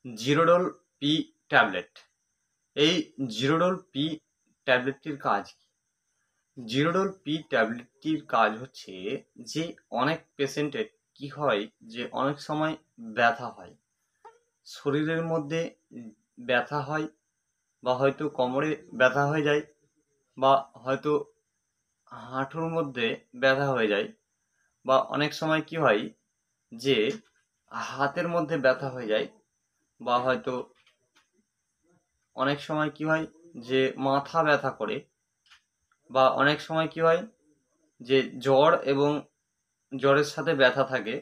জিরোডল P tablet. এই Zerodol P ট্যাবলেটটির কাজ কি? জিরোডল পি ট্যাবলেটটির কাজ হচ্ছে যে অনেক পেশেন্টের কি হয় যে অনেক সময় ব্যথা হয়, শরীরের মধ্যে ব্যথা হয়, বা হয়তো কোমরে ব্যথা হয়ে যায়, বা হয়তো হাঁটুর মধ্যে ব্যথা হয়ে যায়, বা অনেক সময় কি হয় যে হাতের মধ্যে ব্যথা হয়ে যায়, বা হয়তো অনেক সময় কি হয় যে মাথা ব্যথা করে, বা অনেক সময় কি হয় যে জ্বর এবং জ্বরের সাথে ব্যথা থাকে।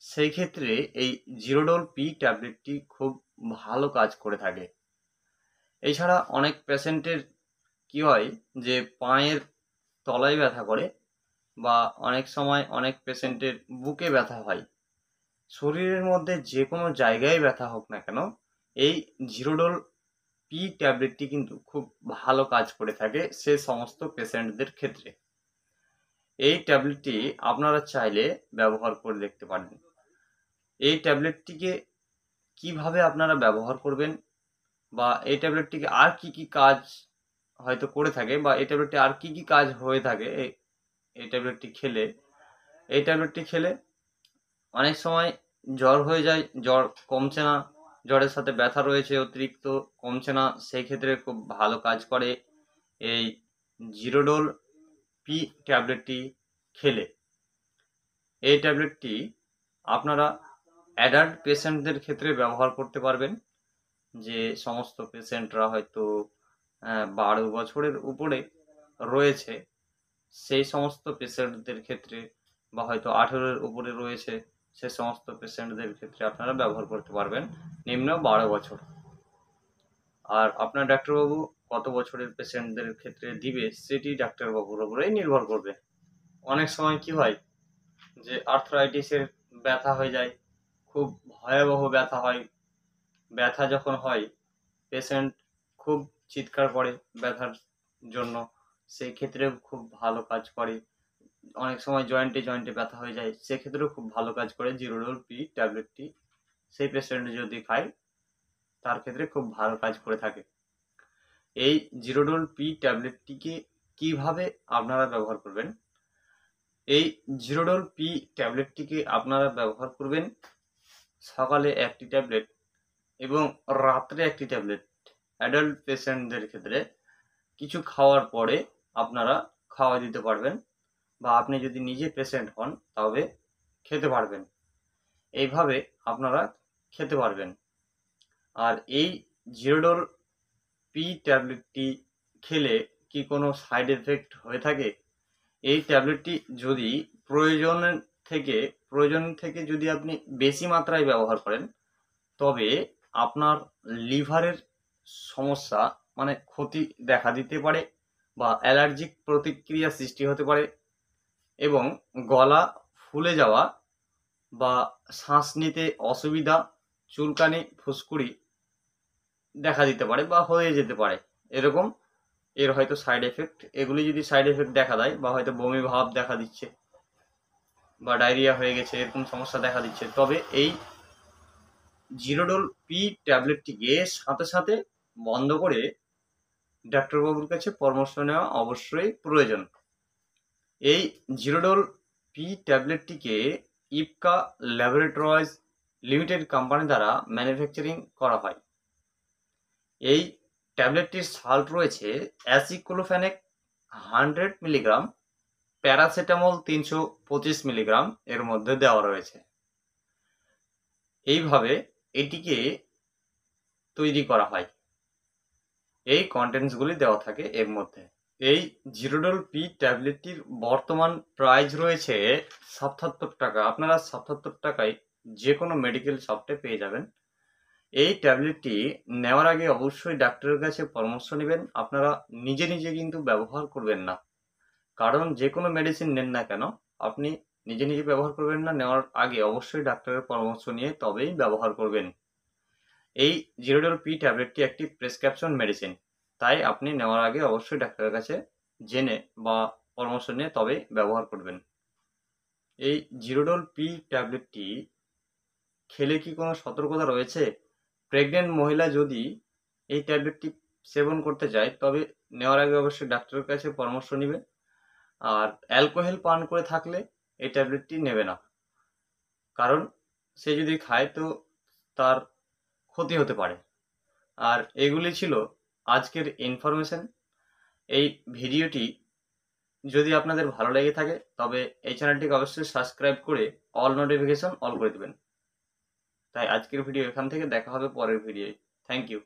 সেই ক্ষেত্রে এই জিরোডল পি ট্যাবলেটটি খুব ভালো কাজ করে থাকে। এছাড়া অনেক পেশেন্টের কি হয় যে পায়ের তলায় ব্যথা করে, বা অনেক সময় অনেক পেশেন্টের বুকে ব্যথা হয়। শরীরের মধ্যে যে কোনো জায়গায় ব্যথা হোক না কেন, এই জিরোডল পি ট্যাবলেটটি কিন্তু খুব ভালো কাজ করে থাকে সে সমস্ত পেশেন্টদের ক্ষেত্রে। এই ট্যাবলেটটি আপনারা চাইলে ব্যবহার করে দেখতে পারেন। এই ট্যাবলেটটিকে কিভাবে আপনারা ব্যবহার করবেন, বা এই ট্যাবলেটটিকে আর কি কি কাজ হয়তো করে থাকে, বা এই ট্যাবলেটটি আর কি কি কাজ হয়ে থাকে এই ট্যাবলেটটি খেলে। এই ট্যাবলেটটি খেলে অনেক সময় জ্বর হয়ে যায়, জ্বর কমছে না, জ্বরের সাথে ব্যথা রয়েছে অতিরিক্ত, কমছে না, সেই ক্ষেত্রে খুব ভালো কাজ করে এই জিরোডল পি ট্যাবলেটটি খেলে। এই ট্যাবলেটটি আপনারা অ্যাডাল্ট পেশেন্টদের ক্ষেত্রে ব্যবহার করতে পারবেন, যে সমস্ত পেশেন্টরা হয়তো 12 বছরের উপরে রয়েছে, সেই সমস্ত পেশেন্টদের ক্ষেত্রে, বা হয়তো 18-এর উপরে রয়েছে, সে সমস্ত পেশেন্টদের ক্ষেত্রে আপনারা ব্যবহার করতে পারবেন নিম্ন 12 বছর। আর আপনার ডাক্তারবাবু কত বছরের পেশেন্টদের ক্ষেত্রে দিবে সেটি ডাক্তারবাবুর উপরেই নির্ভর করবে। অনেক সময় কি হয় যে আর্থ্রাইটিসের ব্যথা হয়ে যায়, খুব ভয়াবহ ব্যথা হয়। ব্যথা যখন হয় পেশেন্ট খুব চিৎকার করে ব্যথার জন্য, সেই ক্ষেত্রেও খুব ভালো কাজ করে। অনেক সময় জয়েন্টে জয়েন্টে ব্যথা হয়ে যায়, সেক্ষেত্রেও খুব ভালো কাজ করে জিরোডল পি ট্যাবলেটটি। সেই পেশেন্ট যদি খায় তার ক্ষেত্রে খুব ভালো কাজ করে থাকে। এই জিরোডল পি ট্যাবলেটটিকে কিভাবে আপনারা ব্যবহার করবেন? এই জিরোডল পি ট্যাবলেটটিকে আপনারা ব্যবহার করবেন সকালে একটি ট্যাবলেট এবং রাত্রে একটি ট্যাবলেট। অ্যাডাল্ট পেশেন্টদের ক্ষেত্রে কিছু খাওয়ার পরে আপনারা খাওয়া দিতে পারবেন, বা আপনি যদি নিজে পেশেন্ট হন তবে খেতে পারবেন। এইভাবে আপনারা খেতে পারবেন। আর এই জিরোডল পি ট্যাবলেটটি খেলে কি কোনো সাইড এফেক্ট হয়ে থাকে? এই ট্যাবলেটটি যদি প্রয়োজনের প্রয়োজন থেকে যদি আপনি বেশি মাত্রায় ব্যবহার করেন, তবে আপনার লিভারের সমস্যা, মানে ক্ষতি দেখা দিতে পারে, বা অ্যালার্জিক প্রতিক্রিয়া সৃষ্টি হতে পারে, এবং গলা ফুলে যাওয়া, বা শ্বাস নিতে অসুবিধা, চুলকানি, ফুসকুড়ি দেখা দিতে পারে, বা হয়ে যেতে পারে এরকম। এর হয়তো সাইড এফেক্ট, এগুলি যদি সাইড এফেক্ট দেখা দেয়, বা হয়তো বমি ভাব দেখা দিচ্ছে, বা ডায়রিয়া হয়ে গেছে, এরকম সমস্যা দেখা দিচ্ছে, তবে এই জিরোডল পি ট্যাবলেটটিকে সাথে সাথে বন্ধ করে ডাক্তারবাবুর কাছে পরামর্শ নেওয়া অবশ্যই প্রয়োজন। এই জিরোডল পি ট্যাবলেটটিকে ইপকা ল্যাবরেটরিজ লিমিটেড কোম্পানি দ্বারা ম্যানুফ্যাকচারিং করা হয়। এই ট্যাবলেটটির সাল্ট রয়েছে অ্যাসিক্লোফেনেক 100 মিলিগ্রাম, প্যারাসিটামল 325 মিলিগ্রাম এর মধ্যে দেওয়া রয়েছে। এইভাবে এটিকে তৈরি করা হয়, এই কন্টেন্টসগুলি দেওয়া থাকে এর মধ্যে। এই জিরোডল পি ট্যাবলেটটির বর্তমান প্রাইস রয়েছে 77 টাকা। আপনারা 77 টাকায় যে কোনো মেডিকেল শপে পেয়ে যাবেন। এই ট্যাবলেটটি নেওয়ার আগে অবশ্যই ডাক্তারের কাছে পরামর্শ নেবেন। আপনারা নিজে নিজে কিন্তু ব্যবহার করবেন না, কারণ যে কোনো মেডিসিন নেন না কেন আপনি নিজে নিজে ব্যবহার করবেন না, নেওয়ার আগে অবশ্যই ডাক্তারের পরামর্শ নিয়ে তবেই ব্যবহার করবেন। এই জিরোডল পি ট্যাবলেটটি একটি প্রেসক্রিপশন মেডিসিন, তাই আপনি নেওয়ার আগে অবশ্যই ডাক্তারের কাছে জেনে বা পরামর্শ নিয়ে তবেই ব্যবহার করবেন। এই জিরোডল পি ট্যাবলেটটি খেলে কি কোনো সতর্কতা রয়েছে? প্রেগনেন্ট মহিলা যদি এই ট্যাবলেটটি সেবন করতে চায় তবে নেওয়ার আগে অবশ্যই ডাক্তারের কাছে পরামর্শ নেবে। আর অ্যালকোহল পান করে থাকলে এই ট্যাবলেটটি নেবে না, কারণ সে যদি খায় তো তার ক্ষতি হতে পারে। আর এগুলি ছিল আজকের ইনফরমেশন। এই ভিডিওটি যদি আপনাদের ভালো লেগে থাকে তবে এই চ্যানেলটিকে অবশ্যই সাবস্ক্রাইব করে অল নোটিফিকেশন অল করে দেবেন। তাই আজকের ভিডিও এখান থেকে, দেখা হবে পরের ভিডিওয়। Thank you.